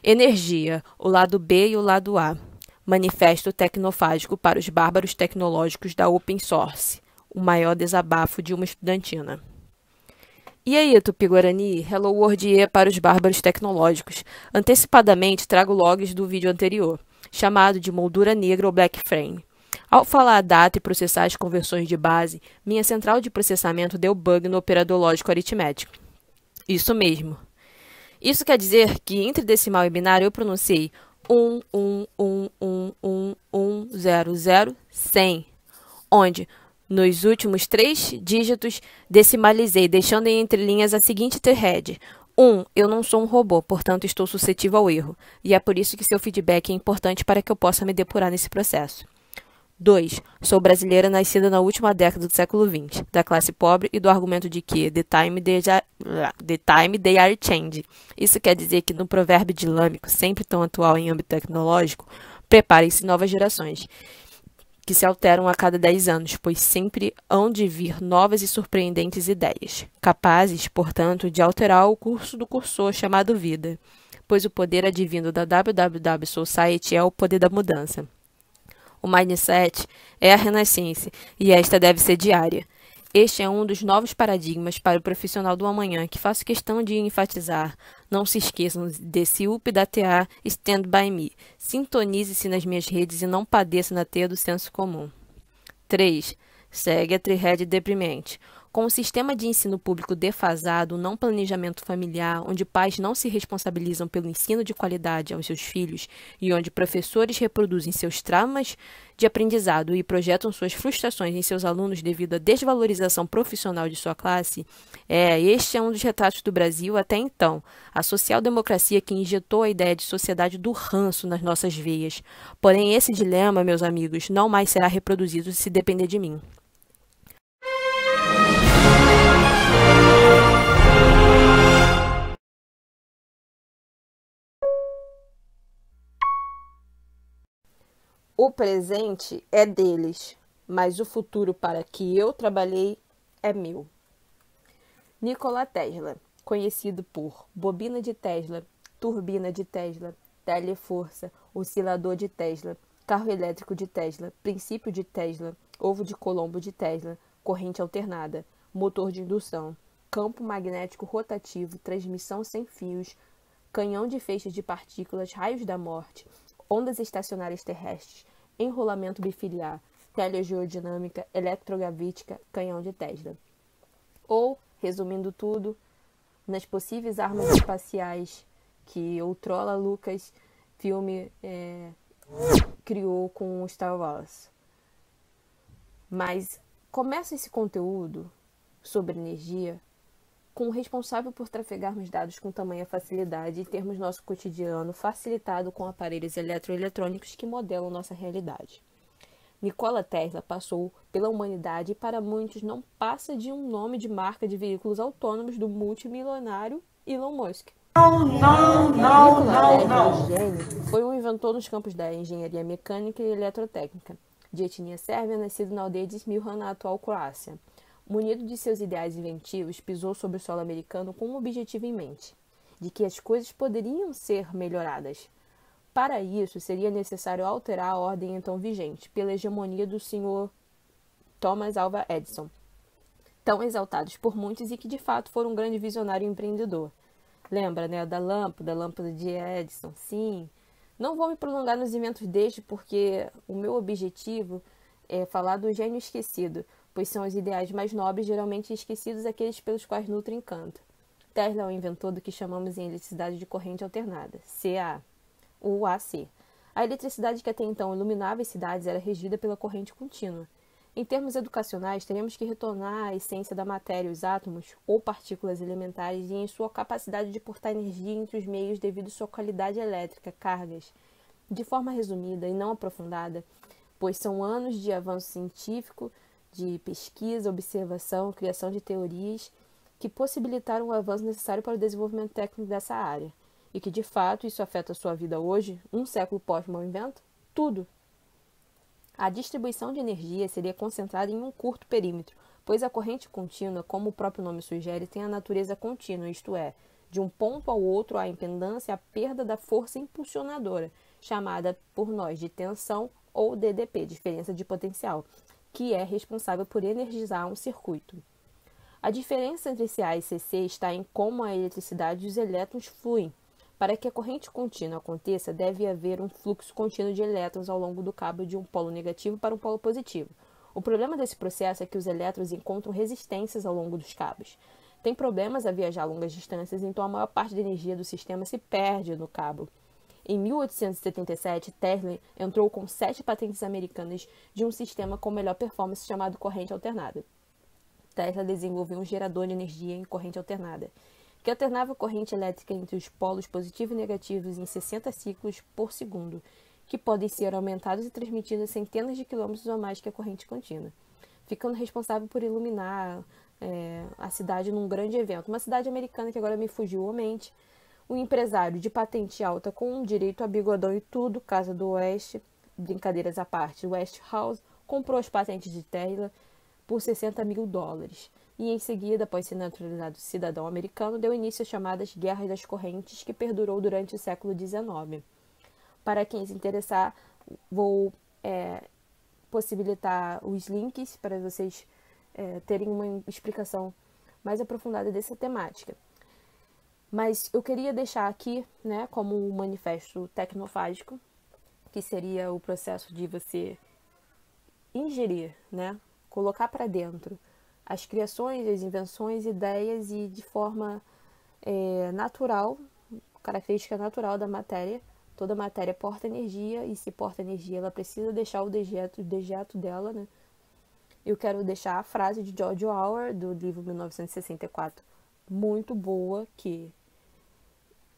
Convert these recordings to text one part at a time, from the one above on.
Energia, o lado B e o lado A. Manifesto tecnofágico para os bárbaros tecnológicos da Open Source. O maior desabafo de uma estudantina. E aí, Tupi-Guarani, Hello World E para os bárbaros tecnológicos. Antecipadamente trago logs do vídeo anterior, chamado de moldura negra ou black frame. Ao falar a data e processar as conversões de base, minha central de processamento deu bug no operador lógico aritmético. Isso mesmo. Isso quer dizer que entre decimal e binário eu pronunciei 100, onde nos últimos 3 dígitos decimalizei, deixando em entrelinhas a seguinte thread. 1. Eu não sou um robô, portanto estou suscetível ao erro, e é por isso que seu feedback é importante para que eu possa me depurar nesse processo. 2. Sou brasileira nascida na última década do século XX, da classe pobre e do argumento de que the time they are changing. Isso quer dizer que no provérbio dilâmico, sempre tão atual em âmbito tecnológico, preparem-se novas gerações, que se alteram a cada 10 anos, pois sempre hão de vir novas e surpreendentes ideias, capazes, portanto, de alterar o curso do cursor chamado vida, pois o poder advindo da WWW Society é o poder da mudança. O mindset é a renascença e esta deve ser diária. Este é um dos novos paradigmas para o profissional do amanhã que faço questão de enfatizar. Não se esqueçam desse updatear Stand By Me. Sintonize-se nas minhas redes e não padeça na teia do senso comum. 3. Segue a thread deprimente. Com um sistema de ensino público defasado, um não planejamento familiar, onde pais não se responsabilizam pelo ensino de qualidade aos seus filhos e onde professores reproduzem seus traumas de aprendizado e projetam suas frustrações em seus alunos devido à desvalorização profissional de sua classe, este é um dos retratos do Brasil até então, a social-democracia que injetou a ideia de sociedade do ranço nas nossas veias. Porém, esse dilema, meus amigos, não mais será reproduzido se depender de mim. O presente é deles, mas o futuro para que eu trabalhei é meu. Nikola Tesla, conhecido por bobina de Tesla, turbina de Tesla, teleforça, oscilador de Tesla, carro elétrico de Tesla, princípio de Tesla, ovo de Colombo de Tesla, corrente alternada, motor de indução, campo magnético rotativo, transmissão sem fios, canhão de feixes de partículas, raios da morte, ondas estacionárias terrestres, enrolamento bifiliar, telegeodinâmica, eletrogravítica, canhão de Tesla. Ou, resumindo tudo, nas possíveis armas espaciais que outrora Lucas filme criou com Star Wars. Mas começa esse conteúdo sobre energia com o responsável por trafegarmos dados com tamanha facilidade e termos nosso cotidiano facilitado com aparelhos eletroeletrônicos que modelam nossa realidade. Nikola Tesla passou pela humanidade e para muitos não passa de um nome de marca de veículos autônomos do multimilionário Elon Musk. Nikola Tesla, o gênio, foi um inventor nos campos da engenharia mecânica e eletrotécnica, de etnia sérvia, nascido na aldeia de Smiljan, na atual Croácia. Munido de seus ideais inventivos, pisou sobre o solo americano com um objetivo em mente, de que as coisas poderiam ser melhoradas. Para isso, seria necessário alterar a ordem então vigente, pela hegemonia do Sr. Thomas Alva Edison, tão exaltados por muitos e que de fato foi um grande visionário e empreendedor. Lembra, né, da lâmpada de Edison? Sim. Não vou me prolongar nos inventos deste, porque o meu objetivo é falar do gênio esquecido, pois são os ideais mais nobres, geralmente esquecidos, aqueles pelos quais nutrem encanto. Tesla é o inventor do que chamamos em eletricidade de corrente alternada, CA, ou AC. A eletricidade que até então iluminava as cidades era regida pela corrente contínua. Em termos educacionais, teremos que retornar à essência da matéria, os átomos ou partículas elementares, e em sua capacidade de portar energia entre os meios devido à sua qualidade elétrica, cargas. De forma resumida e não aprofundada, pois são anos de avanço científico, de pesquisa, observação, criação de teorias que possibilitaram o avanço necessário para o desenvolvimento técnico dessa área. E que, de fato, isso afeta a sua vida hoje, um século pós-meu invento? Tudo! A distribuição de energia seria concentrada em um curto perímetro, pois a corrente contínua, como o próprio nome sugere, tem a natureza contínua, isto é, De um ponto ao outro, a impedância é a perda da força impulsionadora, chamada por nós de tensão ou DDP, diferença de potencial, que é responsável por energizar um circuito. A diferença entre CA e CC está em como a eletricidade e os elétrons fluem. Para que a corrente contínua aconteça, deve haver um fluxo contínuo de elétrons ao longo do cabo de um polo negativo para um polo positivo. O problema desse processo é que os elétrons encontram resistências ao longo dos cabos. Tem problemas a viajar longas distâncias, então a maior parte da energia do sistema se perde no cabo. Em 1877, Tesla entrou com 7 patentes americanas de um sistema com melhor performance chamado corrente alternada. Tesla desenvolveu um gerador de energia em corrente alternada, que alternava a corrente elétrica entre os polos positivos e negativos em 60 ciclos por segundo, que podem ser aumentados e transmitidos a centenas de quilômetros ou mais que a corrente contínua, ficando responsável por iluminar a cidade num grande evento. Uma cidade americana que agora me fugiu à mente. Um empresário de patente alta com direito a bigodão e tudo, Casa do Oeste, brincadeiras à parte, Westinghouse, comprou as patentes de Tesla por $60 mil. E em seguida, após ser naturalizado cidadão americano, deu início às chamadas Guerras das Correntes, que perdurou durante o século XIX. Para quem se interessar, vou possibilitar os links para vocês terem uma explicação mais aprofundada dessa temática. Mas eu queria deixar aqui, como um manifesto tecnofágico, que seria o processo de você ingerir, colocar para dentro as criações, as invenções, ideias e de forma natural, característica natural da matéria. Toda matéria porta energia e se porta energia, ela precisa deixar o dejeto dela, Eu quero deixar a frase de George Orwell, do livro 1964, muito boa, que,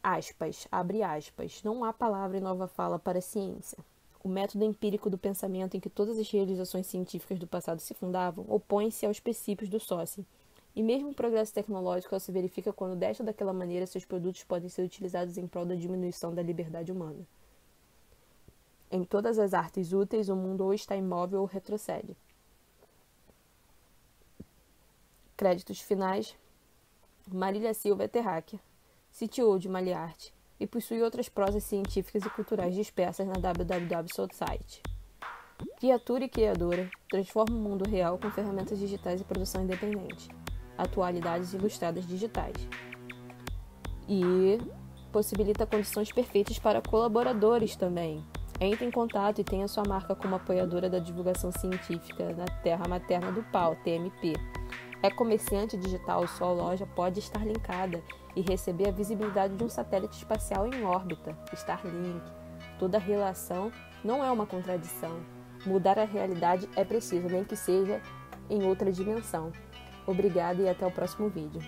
aspas, abre aspas, não há palavra em nova fala para a ciência. O método empírico do pensamento em que todas as realizações científicas do passado se fundavam opõe-se aos princípios do Saussure. E mesmo o progresso tecnológico se verifica quando, desta ou daquela maneira, seus produtos podem ser utilizados em prol da diminuição da liberdade humana. Em todas as artes úteis, o mundo ou está imóvel ou retrocede. Créditos finais. Marília Silva é terráquea, CTO de Maliarte e possui outras prosas científicas e culturais dispersas na www Society. Criatura e criadora, transforma o mundo real com ferramentas digitais e produção independente. Atualidades ilustradas digitais. E possibilita condições perfeitas para colaboradores também. Entre em contato e tenha sua marca como apoiadora da divulgação científica na Terra Materna do Pau, TMP. É comerciante digital, sua loja pode estar linkada e receber a visibilidade de um satélite espacial em órbita, Starlink. Toda relação não é uma contradição. Mudar a realidade é preciso, nem que seja em outra dimensão. Obrigada e até o próximo vídeo.